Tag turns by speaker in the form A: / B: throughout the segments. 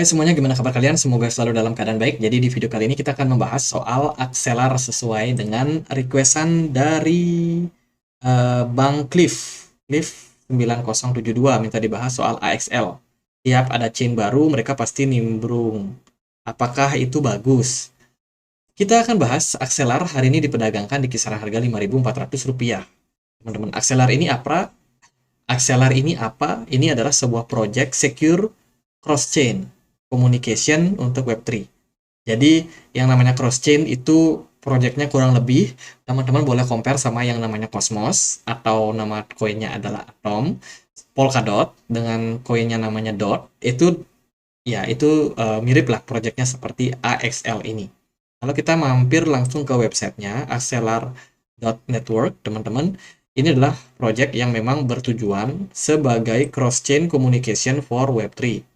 A: Hai semuanya, gimana kabar kalian? Semoga selalu dalam keadaan baik. Jadi di video kali ini kita akan membahas soal Axelar sesuai dengan requestan dari Bang Cliff 9072 minta dibahas soal AXL. Tiap ada chain baru, mereka pasti nimbrung. Apakah itu bagus? Kita akan bahas Axelar hari ini diperdagangkan di kisaran harga Rp5.400. Teman-teman, Axelar ini apa? Ini adalah sebuah project secure cross-chain communication untuk Web3. Jadi, yang namanya cross-chain itu projectnya kurang lebih, teman-teman boleh compare sama yang namanya Cosmos, atau nama koinnya adalah Atom, Polkadot, dengan koinnya namanya DOT, itu ya itu mirip lah projectnya seperti AXL ini. Kalau kita mampir langsung ke websitenya, axelar.network, teman-teman, ini adalah project yang memang bertujuan sebagai cross-chain communication for Web3.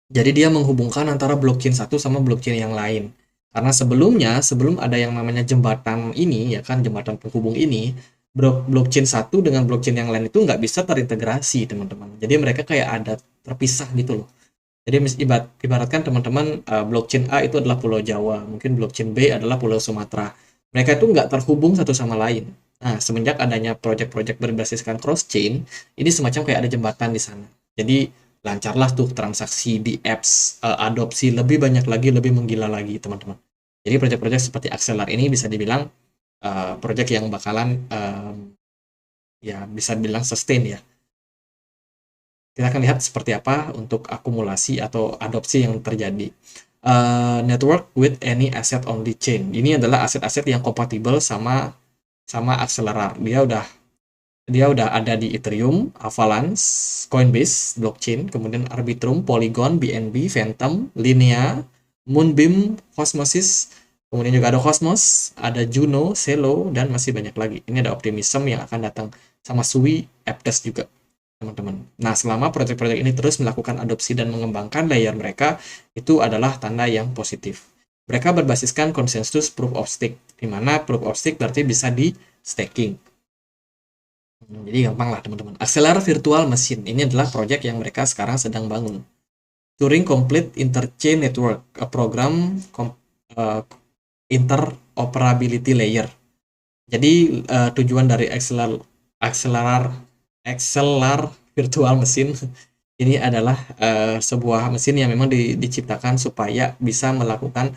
A: Jadi dia menghubungkan antara blockchain satu sama blockchain yang lain. Karena sebelumnya, sebelum ada yang namanya jembatan ini, ya kan, jembatan penghubung ini, blockchain satu dengan blockchain yang lain itu nggak bisa terintegrasi, teman-teman. Jadi mereka kayak ada terpisah gitu loh. Jadi ibaratkan teman-teman, blockchain A itu adalah Pulau Jawa, mungkin blockchain B adalah Pulau Sumatera. Mereka itu nggak terhubung satu sama lain. Nah, semenjak adanya project-project berbasiskan cross-chain, ini semacam kayak ada jembatan di sana. Jadi lancarlah tuh transaksi di apps, adopsi lebih banyak lagi, lebih menggila lagi, teman-teman. Jadi project-project seperti Axelar ini bisa dibilang project yang bakalan ya bisa dibilang sustain ya. Kita akan lihat seperti apa untuk akumulasi atau adopsi yang terjadi. Network with any asset on the chain. Ini adalah aset-aset yang kompatibel sama Axelar. Dia udah ada di Ethereum, Avalanche, Coinbase, blockchain, kemudian Arbitrum, Polygon, BNB, Phantom, Linea, Moonbeam, Cosmosis, kemudian juga ada Cosmos, ada Juno, Celo, dan masih banyak lagi. Ini ada Optimism yang akan datang sama Sui, Apptest juga, teman-teman. Nah, selama proyek-proyek ini terus melakukan adopsi dan mengembangkan layer mereka, itu adalah tanda yang positif. Mereka berbasiskan konsensus proof of stake, di mana proof of stake berarti bisa di staking. Jadi gampang lah teman-teman. Axelar Virtual Machine ini adalah proyek yang mereka sekarang sedang bangun. Turing Complete Interchain Network, a program uh, interoperability layer. Jadi tujuan dari Axelar Virtual Machine ini adalah sebuah mesin yang memang diciptakan supaya bisa melakukan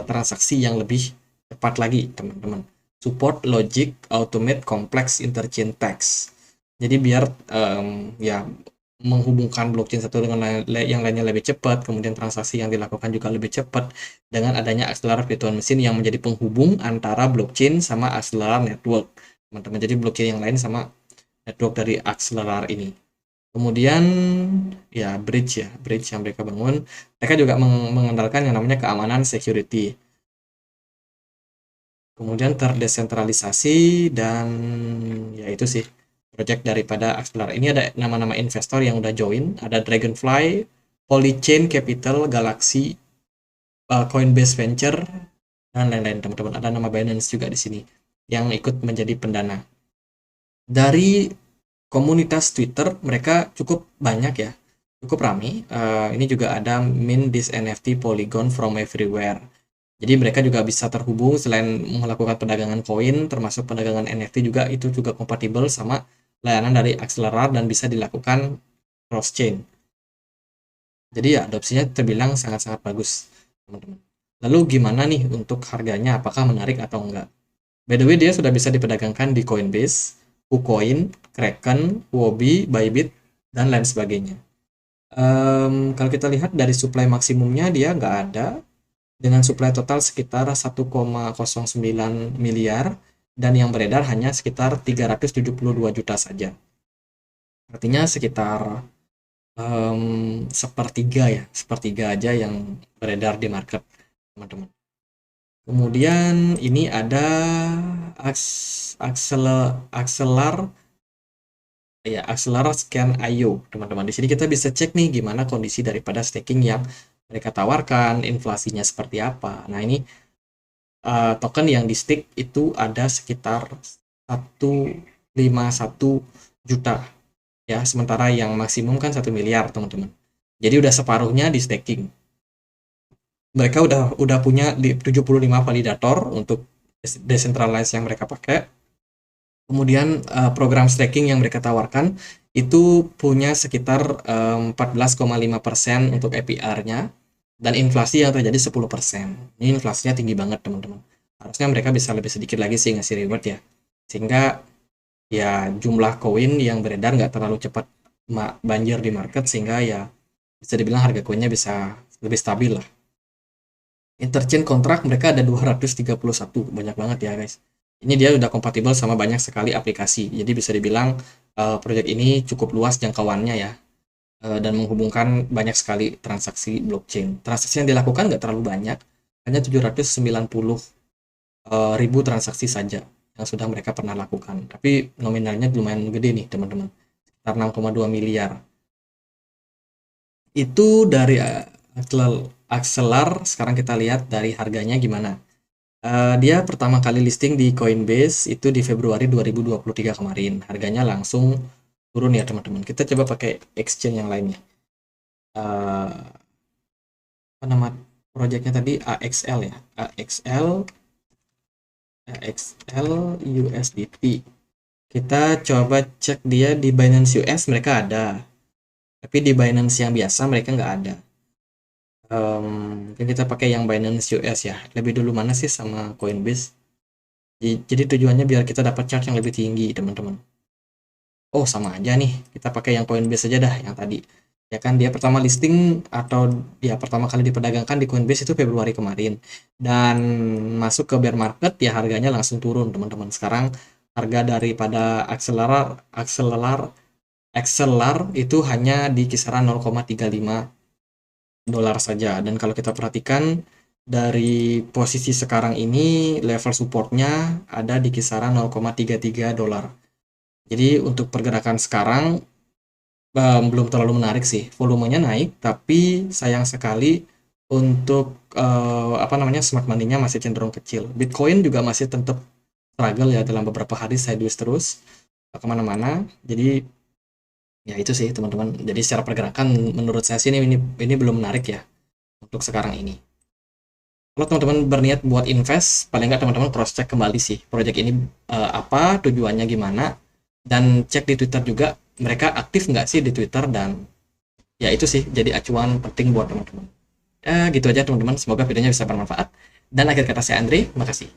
A: transaksi yang lebih cepat lagi, teman-teman. Support logic automate complex interchain tags. Jadi biar ya menghubungkan blockchain satu dengan yang lainnya lebih cepat, kemudian transaksi yang dilakukan juga lebih cepat dengan adanya Axelar Virtual Machine yang menjadi penghubung antara blockchain sama Axelar Network, teman-teman. Jadi blockchain yang lain sama network dari Axelar ini. Kemudian ya bridge yang mereka bangun. Mereka juga mengandalkan yang namanya keamanan security. Kemudian terdesentralisasi dan ya itu sih project daripada Axelar. Ini ada nama-nama investor yang udah join, ada Dragonfly, Polychain Capital, Galaxy, Coinbase Venture, dan lain-lain, teman-teman. Ada nama Binance juga di sini yang ikut menjadi pendana. Dari komunitas Twitter mereka cukup banyak ya, cukup ramai. Ini juga ada mint this NFT Polygon from everywhere. Jadi mereka juga bisa terhubung selain melakukan perdagangan koin, termasuk perdagangan NFT juga, itu juga kompatibel sama layanan dari Axelar dan bisa dilakukan cross chain. Jadi ya adopsinya terbilang sangat-sangat bagus, teman-teman. Lalu gimana nih untuk harganya? Apakah menarik atau enggak? By the way, dia sudah bisa diperdagangkan di Coinbase, KuCoin, Kraken, Huobi, Bybit, dan lain sebagainya. Kalau kita lihat dari supply maksimumnya dia nggak ada, dengan supply total sekitar 1,09 miliar dan yang beredar hanya sekitar 372 juta saja. Artinya sekitar sepertiga aja yang beredar di market, teman-teman. Kemudian ini ada Axelar ya, Axelar Scan IO, teman-teman. Di sini kita bisa cek nih gimana kondisi daripada staking yang mereka tawarkan, inflasinya seperti apa. Nah, ini token yang di stake itu ada sekitar 151 juta ya, sementara yang maksimum kan 1 miliar, teman-teman. Jadi udah separuhnya di staking. Mereka udah punya 75 validator untuk decentralized yang mereka pakai. Kemudian program staking yang mereka tawarkan itu punya sekitar 14,5% untuk APR-nya, dan inflasi yang terjadi 10%. Ini inflasinya tinggi banget teman-teman. Harusnya mereka bisa lebih sedikit lagi sih ngasih reward ya. Sehingga ya jumlah koin yang beredar nggak terlalu cepat banjir di market, sehingga ya bisa dibilang harga koinnya bisa lebih stabil lah. Interchain kontrak mereka ada 231, banyak banget ya guys. Ini dia udah kompatibel sama banyak sekali aplikasi, jadi bisa dibilang proyek ini cukup luas jangkauannya ya, dan menghubungkan banyak sekali transaksi blockchain. Transaksi yang dilakukan nggak terlalu banyak, hanya 790 ribu transaksi saja yang sudah mereka pernah lakukan. Tapi nominalnya lumayan gede nih teman-teman, sekitar 6,2 miliar. Itu dari Axelar. Sekarang kita lihat dari harganya gimana. Dia pertama kali listing di Coinbase itu di Februari 2023 kemarin. Harganya langsung turun ya teman-teman. Kita coba pakai exchange yang lainnya. Apa nama projectnya tadi? AXL ya. AXL USDT. Kita coba cek dia di Binance US, mereka ada. Tapi di Binance yang biasa mereka nggak ada. Mungkin kita pakai yang Binance US ya. Lebih dulu mana sih sama Coinbase? Jadi tujuannya biar kita dapat charge yang lebih tinggi, teman-teman. Oh, sama aja nih. Kita pakai yang Coinbase aja dah, yang tadi. Ya kan, dia pertama listing atau dia pertama kali diperdagangkan di Coinbase itu Februari kemarin. Dan masuk ke bear market, ya harganya langsung turun, teman-teman. Sekarang harga daripada Axelar itu hanya di kisaran 0,35 dolar saja. Dan kalau kita perhatikan dari posisi sekarang ini, level supportnya ada di kisaran 0,33 dolar. Jadi untuk pergerakan sekarang belum terlalu menarik sih. Volumenya naik, tapi sayang sekali untuk apa namanya, smart money-nya masih cenderung kecil. Bitcoin juga masih tetap struggle ya dalam beberapa hari sideways terus kemana-mana. Jadi ya itu sih teman-teman. Jadi secara pergerakan menurut saya sih ini belum menarik ya untuk sekarang ini. Kalau teman-teman berniat buat invest, paling nggak teman-teman cross check kembali sih proyek ini apa, tujuannya gimana, dan cek di Twitter juga mereka aktif nggak sih di Twitter, dan ya itu sih jadi acuan penting buat teman-teman. Gitu aja teman-teman, semoga videonya bisa bermanfaat. Dan akhir kata saya Andre, makasih.